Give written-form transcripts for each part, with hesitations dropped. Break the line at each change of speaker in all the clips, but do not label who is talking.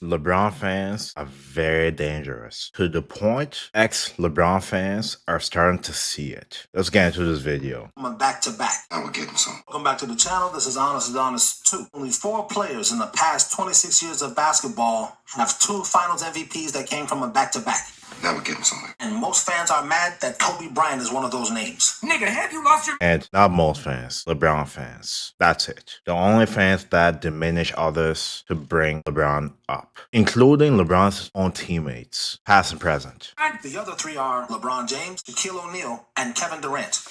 LeBron fans are very dangerous. To the point, ex-LeBron fans are starting to see it. Let's get into this video.
I'm a back-to-back.
I would give him some.
Welcome back to the channel. This is Honest Adonis 2. Only 4 players in the past 26 years of basketball have 2 finals MVPs that came from a back-to-back.
That would give him something.
And most fans are mad that Kobe Bryant is one of those names.
Nigga, have you lost your...
And not most fans, LeBron fans. That's it. The only fans that diminish others to bring LeBron up, including LeBron's own teammates, past and present.
The other 3 are LeBron James, Shaquille O'Neal, and Kevin Durant.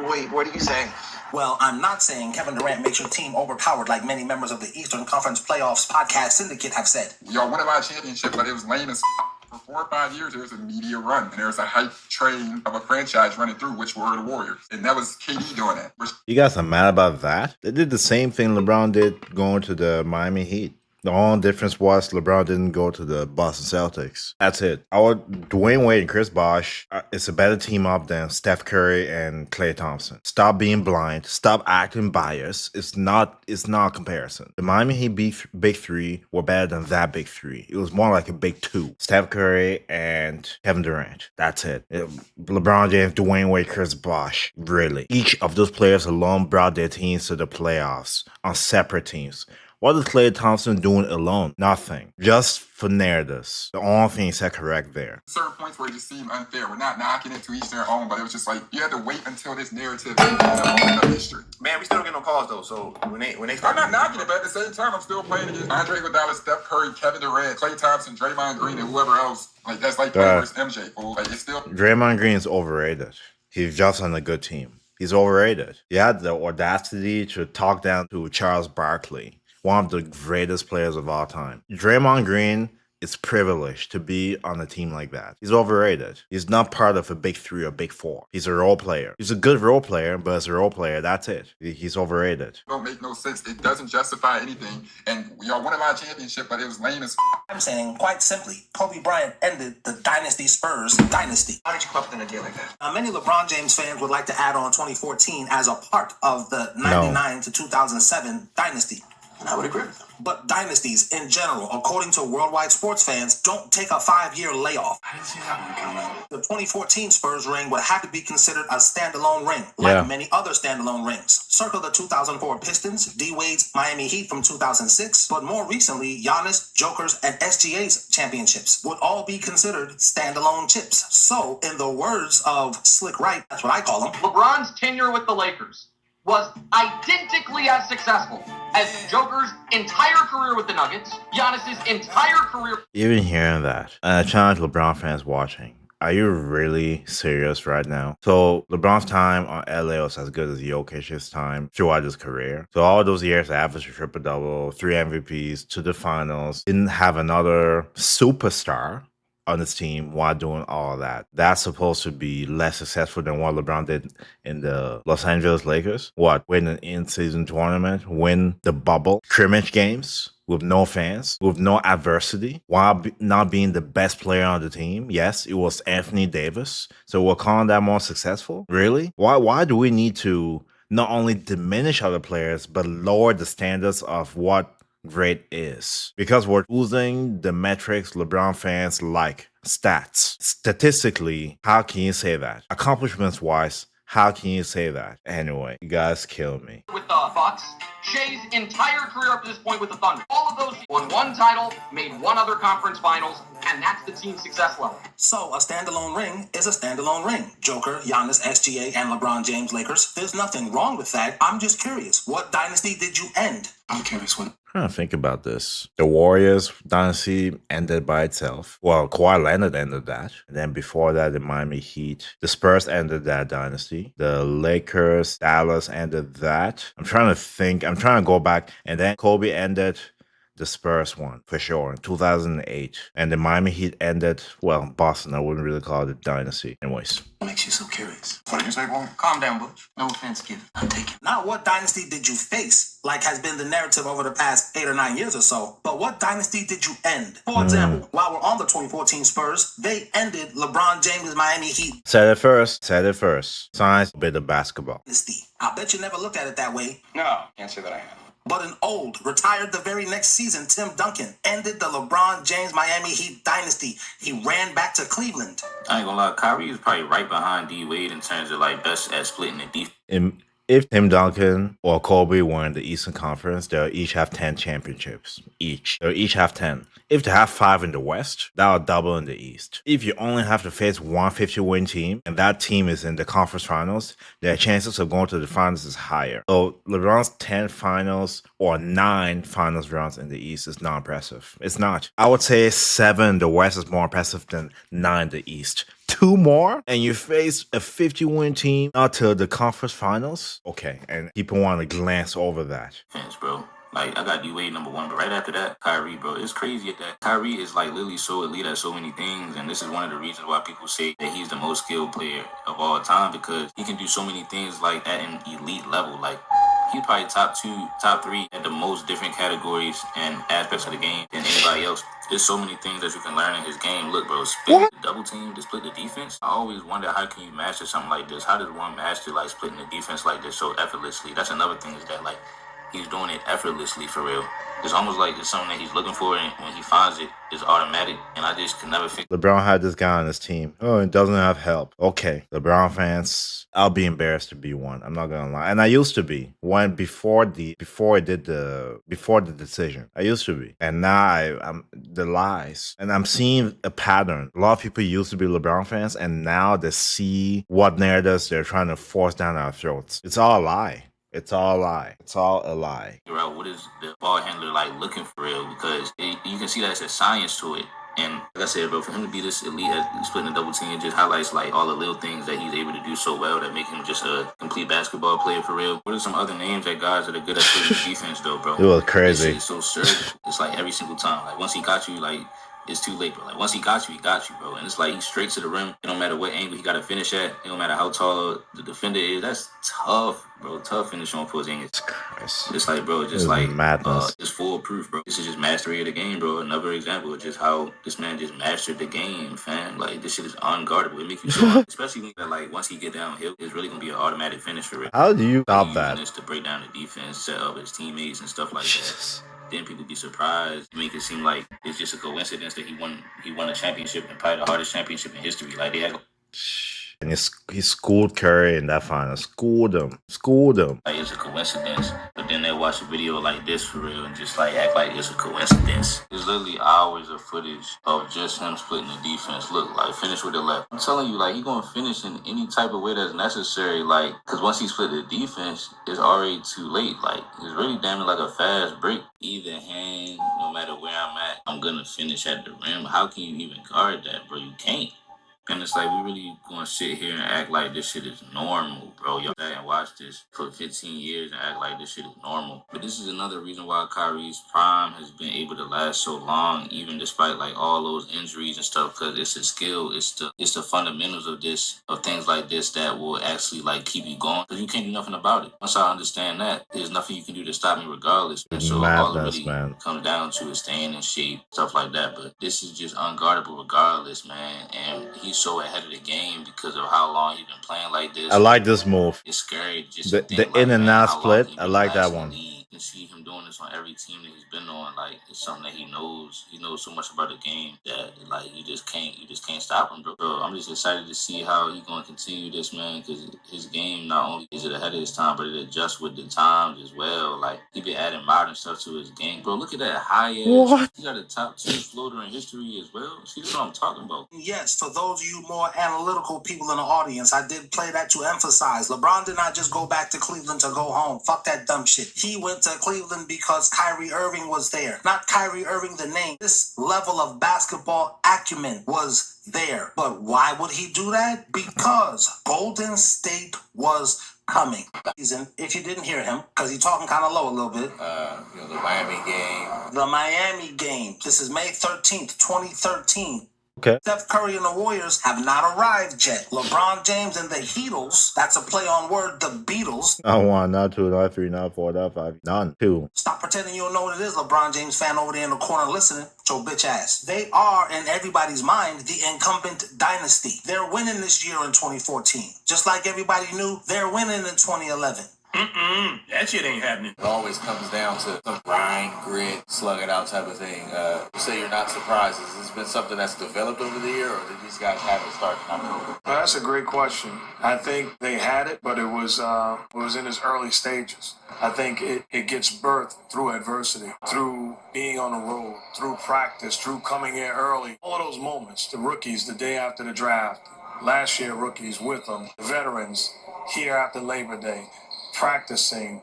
Wait, what are you saying?
Well, I'm not saying Kevin Durant makes your team overpowered like many members of the Eastern Conference Playoffs podcast syndicate have said.
Y'all won our championship, but it was lame as for 4 or 5 years. There was a media run, and there was a hype train of a franchise running through, which were the Warriors. And that was KD doing that.
You guys are mad about that? They did the same thing LeBron did going to the Miami Heat. The only difference was LeBron didn't go to the Boston Celtics. That's it. Our Dwayne Wade and Chris Bosh is a better team up than Steph Curry and Klay Thompson. Stop being blind. Stop acting biased. It's not a comparison. The Miami Heat big 3 were better than that big 3. It was more like a big 2. Steph Curry and Kevin Durant. That's it. LeBron James, Dwayne Wade, Chris Bosh. Really. Each of those players alone brought their teams to the playoffs on separate teams. What is Klay Thompson doing alone? Nothing. Just for narratives. The only thing is correct there.
Certain points where it just seemed unfair. We're not knocking it to each their own, but it was just like, you had to wait until this narrative ended in history.
Man, we still don't get no calls though. So when they start,
I'm not knocking it, but at the same time, I'm still playing against Andre Iguodala, Steph Curry, Kevin Durant, Klay Thompson, Draymond Green, and whoever else. Like that's like playing versus MJ. Fool. Like it's still.
Draymond Green is overrated. He's just on a good team. He's overrated. He had the audacity to talk down to Charles Barkley, one of the greatest players of all time. Draymond Green is privileged to be on a team like that. He's overrated. He's not part of a big 3 or big 4. He's a role player. He's a good role player, but as a role player, that's it. He's overrated.
It don't make no sense. It doesn't justify anything. And y'all won our championship, but it was lame as
I'm saying, quite simply, Kobe Bryant ended the Dynasty Spurs dynasty.
how did you come up with an idea like that?
Now, many LeBron James fans would like to add on 2014 as a part of the 99 to 2007 dynasty.
And I would agree with them.
But dynasties in general, according to worldwide sports fans, don't take a 5-year layoff.
I didn't see that one coming.
The 2014 Spurs ring would have to be considered a standalone ring, like many other standalone rings. Circle the 2004 Pistons, D-Wade's Miami Heat from 2006, but more recently, Giannis, Joker's, and SGA's championships would all be considered standalone chips. So, in the words of Slick Wright, that's what I call him,
LeBron's tenure with the Lakers was identically as successful as Joker's entire career with the Nuggets, Giannis's entire career.
Even hearing that, and I challenge LeBron fans watching, are you really serious right now? So LeBron's time on LA was as good as Jokic's time throughout his career. So all those years, average a triple-double, 3 MVPs, to the finals, didn't have another superstar on his team while doing all of that. That's supposed to be less successful than what LeBron did in the Los Angeles Lakers. What? Win an in-season tournament, win the bubble, scrimmage games with no fans, with no adversity, while not being the best player on the team. Yes, it was Anthony Davis. So we're calling that more successful? Really? Why do we need to not only diminish other players, but lower the standards of what great is? Because we're using the metrics LeBron fans like, stats. Statistically, how can you say that? Accomplishments wise, how can you say that? Anyway, you guys kill me.
With the Bucks, Shea's entire career up to this point with the Thunder. All of those won 1 title, made 1 other conference finals, and that's the team's success level.
So a standalone ring is a standalone ring. Joker, Giannis, SGA, and LeBron James Lakers. There's nothing wrong with that. I'm just curious, what dynasty did you end?
I'm curious what.
I'm trying to think about this. The Warriors dynasty ended by itself. Well, Kawhi Leonard ended that. And then before that, the Miami Heat. The Spurs ended that dynasty. The Lakers, Dallas ended that. I'm trying to think. I'm trying to go back. And then Kobe ended the Spurs one, for sure, in 2008. And the Miami Heat ended, well, Boston. I wouldn't really call it a dynasty. Anyways.
What makes you so curious?
What did you say, boy?
Calm down, Butch. No offense given. I'm taking.
Not what dynasty did you face, like has been the narrative over the past 8 or 9 years or so, but what dynasty did you end? For example, while we're on the 2014 Spurs, they ended LeBron James' Miami Heat
Said it first. Science, a bit of basketball.
dynasty. I bet you never looked at it that way.
No, can't say that I have.
But an old, retired the very next season, Tim Duncan ended the LeBron James Miami Heat dynasty. He ran back to Cleveland.
I ain't gonna lie, Kyrie is probably right behind D Wade in terms of like best at splitting the defense.
If Tim Duncan or Kobe were in the Eastern Conference, they'll each have 10 championships. They'll each have 10. If they have 5 in the West, that'll double in the East. If you only have to face one 50-win team, and that team is in the conference finals, their chances of going to the finals is higher. So LeBron's 10 finals or 9 finals runs in the East is not impressive. It's not. I would say 7 in the West is more impressive than 9 in the East. 2 more, and you face a 50-win team out to the conference finals? Okay, and people want to glance over that.
Fans, bro. Like, I got D-Wade number 1, but right after that, Kyrie, bro. It's crazy at that. Kyrie is, like, literally so elite at so many things, and this is one of the reasons why people say that he's the most skilled player of all time, because he can do so many things, like, at an elite level. Like, he's probably top 2, top 3 at the most different categories and aspects of the game than anybody else. There's so many things that you can learn in his game. Look, bro, split the double team, to split the defense. I always wonder, how can you master something like this? How does one master, like, splitting the defense like this so effortlessly? That's another thing, is that, like, he's doing it effortlessly, for real. It's almost like it's something that he's looking for, and when he finds it, it's automatic, and I just can never figure.
LeBron had this guy on his team. Oh, it doesn't have help. Okay, LeBron fans, I'll be embarrassed to be one. I'm not gonna lie, and I used to be one before the decision. I used to be, and now I'm the lies, and I'm seeing a pattern. A lot of people used to be LeBron fans, and now they see what narratives they're trying to force down our throats. It's all a lie. It's all a lie. It's all a lie.
Figure out what is the ball handler like looking for real, because you can see that it's a science to it. And like I said, bro, for him to be this elite at splitting the double team, it just highlights like all the little things that he's able to do so well that make him just a complete basketball player for real. What are some other names that guys that are good at splitting the defense though, bro?
It was crazy.
It's so surgical. It's like every single time. Like once he got you, like it's too late, bro. Like once he got you, bro. And it's like he's straight to the rim. It don't matter what angle he got to finish at. It don't matter how tall the defender is. That's tough, bro. Tough finish on Porzingis. It's like, bro, just like
madness.
It's foolproof, bro. This is just mastery of the game, bro. Another example of just how this man just mastered the game, fam. Like this shit is unguardable. It makes you so, especially when, like once he get downhill, it's really gonna be an automatic finish for it.
How do you stop that?
This to break down the defense, set up his teammates and stuff like that. Then people be surprised, make it seem like it's just a coincidence that he won a championship, and probably the hardest championship in history. Like they had.
And he schooled Curry in that final. Schooled him.
Like it's a coincidence. But then they watch a video like this for real and just like act like it's a coincidence. There's literally hours of footage of just him splitting the defense. Look, like finish with the left. I'm telling you, like he gonna finish in any type of way that's necessary. Like, cause once he split the defense, it's already too late. Like it's really damn near like a fast break. Either hand, no matter where I'm at, I'm gonna finish at the rim. How can you even guard that, bro? You can't. And it's like, we really gonna sit here and act like this shit is normal, bro. Y'all and watch this for 15 years and act like this shit is normal. But this is another reason why Kyrie's prime has been able to last so long, even despite like all those injuries and stuff, because it's a skill. It's the fundamentals of things like this that will actually like keep you going, because you can't do nothing about it. Once I understand that, there's nothing you can do to stop me regardless. And so all it really comes down to is staying in shape, stuff like that. But this is just unguardable regardless, man. And he's so ahead of the game because of how long he's been playing like this.
I like this move.
It's scary. Just
the in and out split. I like that one.
You can see him doing this on every team that he's been on. Like it's something that he knows. He knows so much about the game that like you just can't stop him, bro. I'm just excited to see how he's gonna continue this, man. Because his game, not only is it ahead of his time, but it adjusts with the times as well. Like he been adding modern stuff to his game, bro. Look at that high edge. What? He got a top 2 floater in history as well. See what I'm talking about?
Yes, for those of you more analytical people in the audience, I did play that to emphasize LeBron did not just go back to Cleveland to go home. Fuck that dumb shit. He went to Cleveland because Kyrie Irving was there. Not Kyrie Irving the name. This level of basketball acumen was there. But why would he do that? Because Golden State was coming. If you didn't hear him, because he's talking kind of low a little bit.
The Miami game.
The Miami game. This is May 13th, 2013.
Okay.
Steph Curry and the Warriors have not arrived yet. LeBron James and the Heatles, that's a play on word, the Beatles.
Not 1, not 2, not 3, not 4, not 5, none. 2.
Stop pretending you don't know what it is, LeBron James fan over there in the corner listening. Your bitch ass. They are, in everybody's mind, the incumbent dynasty. They're winning this year in 2014. Just like everybody knew, they're winning in 2011.
That shit ain't happening.
It always comes down to some grind, grit, slug it out type of thing. You say you're not surprised. Has this been something that's developed over the year, or did these guys have it starting October?
Well, that's a great question. I think they had it, but it was in its early stages. I think it gets birthed through adversity, through being on the road, through practice, through coming in early. All of those moments, the rookies the day after the draft, last year rookies with them, the veterans here after Labor Day, practicing,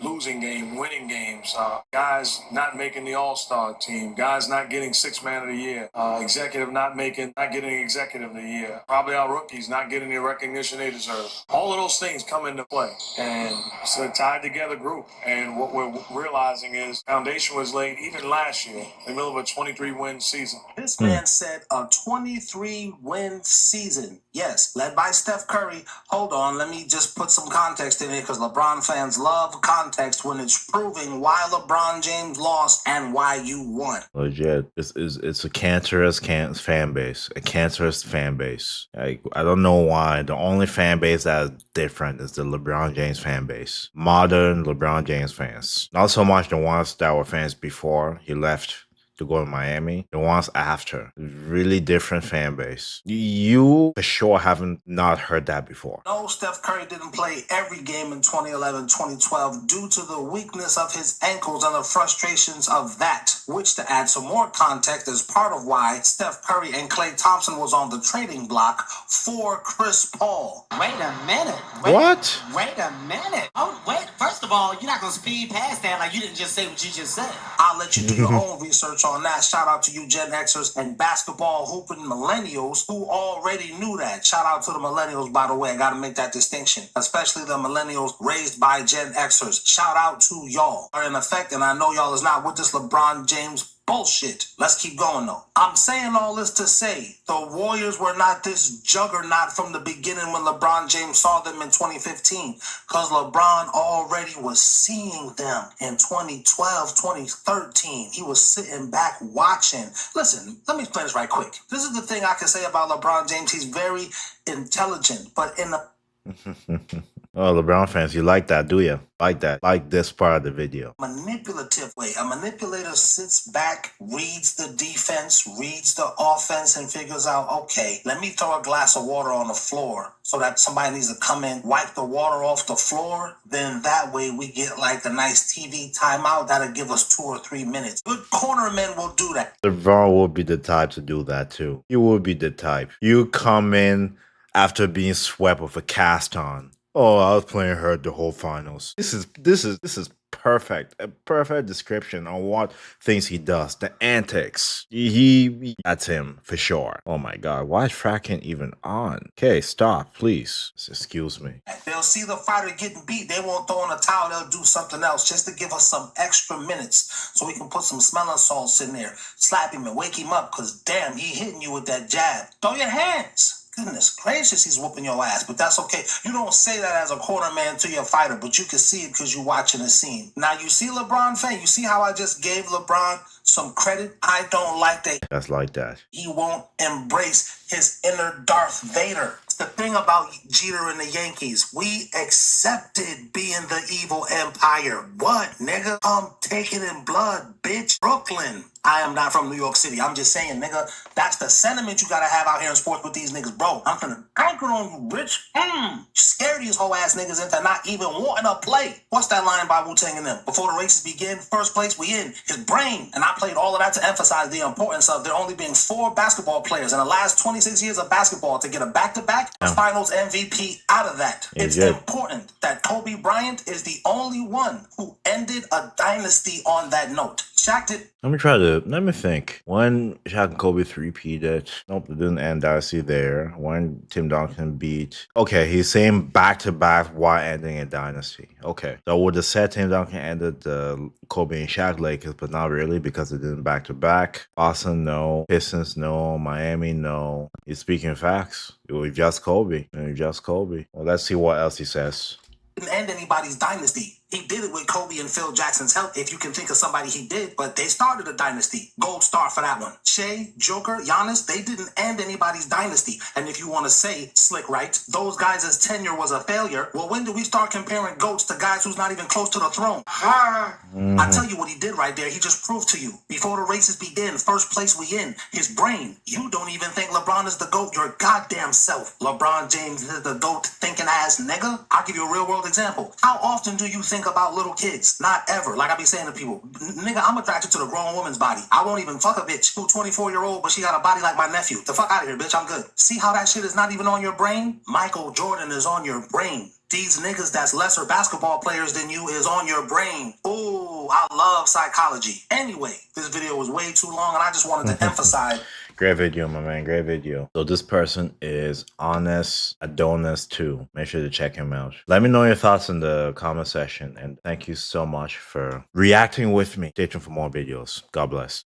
losing game, winning games, guys not making the All-Star team, guys not getting Sixth Man of the Year, executive not getting Executive of the Year, probably our rookies not getting the recognition they deserve. All of those things come into play, and it's a tied together group. And what we're realizing is foundation was laid even last year in the middle of a 23-win season.
This man said a 23-win season. Yes, led by Steph Curry. Hold on, let me just put some context in it, because LeBron fans love context when it's proving why LeBron James lost and why you won.
Legit, it's a cancerous fan base. A cancerous fan base. I don't know why. The only fan base that is different is the LeBron James fan base. Modern LeBron James fans. Not so much the ones that were fans before he left to go to Miami, the ones after. Really different fan base. You for sure haven't not heard that before.
No, Steph Curry didn't play every game in 2011, 2012 due to the weakness of his ankles and the frustrations of that, which, to add some more context, is part of why Steph Curry and Klay Thompson was on the trading block for Chris Paul.
Wait a minute. Wait a minute. Oh, wait. First of all, you're not going to speed past that like you didn't just say what you just said.
I'll let you do your own research on that. Shout out to you Gen Xers and basketball hooping millennials who already knew that. Shout out to the millennials, by the way. I got to make that distinction, especially the millennials raised by Gen Xers. Shout out to y'all are in effect, and I know y'all is not with this LeBron James bullshit. Let's keep going though. I'm saying all this to say the Warriors were not this juggernaut from the beginning when LeBron James saw them in 2015, because LeBron already was seeing them in 2012, 2013. He was sitting back watching. Listen, let me explain this right quick. This is the thing I can say about LeBron James. He's very intelligent, but in a
Oh, LeBron fans, you like that, do you? Like that. Like this part of the video.
manipulative way. A manipulator sits back, reads the defense, reads the offense, and figures out, okay, let me throw a glass of water on the floor so that somebody needs to come in, wipe the water off the floor. Then that way we get like a nice TV timeout that'll give us 2 or 3 minutes. Good cornermen will do that.
LeBron would be the type to do that too. You would be the type. You come in after being swept with a cast on. Oh, I was playing hurt the whole finals. This is perfect. A perfect description on what things he does. The antics. That's him for sure. Oh my god, why is fracking even on? Okay, stop, please. Excuse me.
They'll see the fighter getting beat. They won't throw in a towel. They'll do something else just to give us some extra minutes so we can put some smelling salts in there. Slap him and wake him up, because damn, he hitting you with that jab. Throw your hands. Goodness gracious, he's whooping your ass, but that's okay. You don't say that as a cornerman to your fighter, but you can see it because you're watching the scene. Now, you see LeBron fan, you see how I just gave LeBron some credit? I don't like that.
That's like that.
He won't embrace his inner Darth Vader. The thing about Jeter and the Yankees, we accepted being the evil empire. What, nigga? I'm taking in blood, bitch. Brooklyn. I am not from New York City. I'm just saying, nigga, that's the sentiment you gotta have out here in sports with these niggas, bro. I'm finna conquer on you, bitch. Scare these whole ass niggas into not even wanting to play. What's that line by Wu-Tang and them? Before the races begin, first place we in. His brain. And I played all of that to emphasize the importance of there only being 4 basketball players in the last 26 years of basketball to get a back-to-back finals MVP out of that. It's important that Kobe Bryant is the only one who ended a dynasty on that note. Shaq did.
Let me think. When Shaq and Kobe 3-peated, nope, it didn't end dynasty there. When Tim Duncan beat, okay, he's saying back-to-back while ending a dynasty. Okay, so would have said Tim Duncan ended the Kobe and Shaq Lakers, but not really because it didn't back-to-back. Boston, no. Pistons, no. Miami, no. He's speaking facts. It was just Kobe. Well, let's see what else he says.
Didn't end anybody's dynasty. He did it with Kobe and Phil Jackson's help, if you can think of somebody he did, but they started a dynasty. Gold star for that one. Shea, Joker, Giannis, they didn't end anybody's dynasty. And if you want to say, slick right, those guys' tenure was a failure, well, when do we start comparing GOATs to guys who's not even close to the throne? I tell you what he did right there. He just proved to you. Before the races begin, first place we in. His brain. You don't even think LeBron is the GOAT your goddamn self. LeBron James is the GOAT thinking ass nigga. I'll give you a real world example. How often do you think about little kids? Not ever. Like I be saying to people, nigga, I'm attracted to the grown woman's body. I won't even fuck a bitch who 24-year-old, but she got a body like my nephew. The fuck out of here, bitch. I'm good. See how that shit is not even on your brain? Michael Jordan is on your brain. These niggas that's lesser basketball players than you is on your brain. Ooh, I love psychology. Anyway, this video was way too long and I just wanted to emphasize.
Great video, my man. Great video. So this person is Honest Adonis 2. Make sure to check him out. Let me know your thoughts in the comment section. And thank you so much for reacting with me. Stay tuned for more videos. God bless.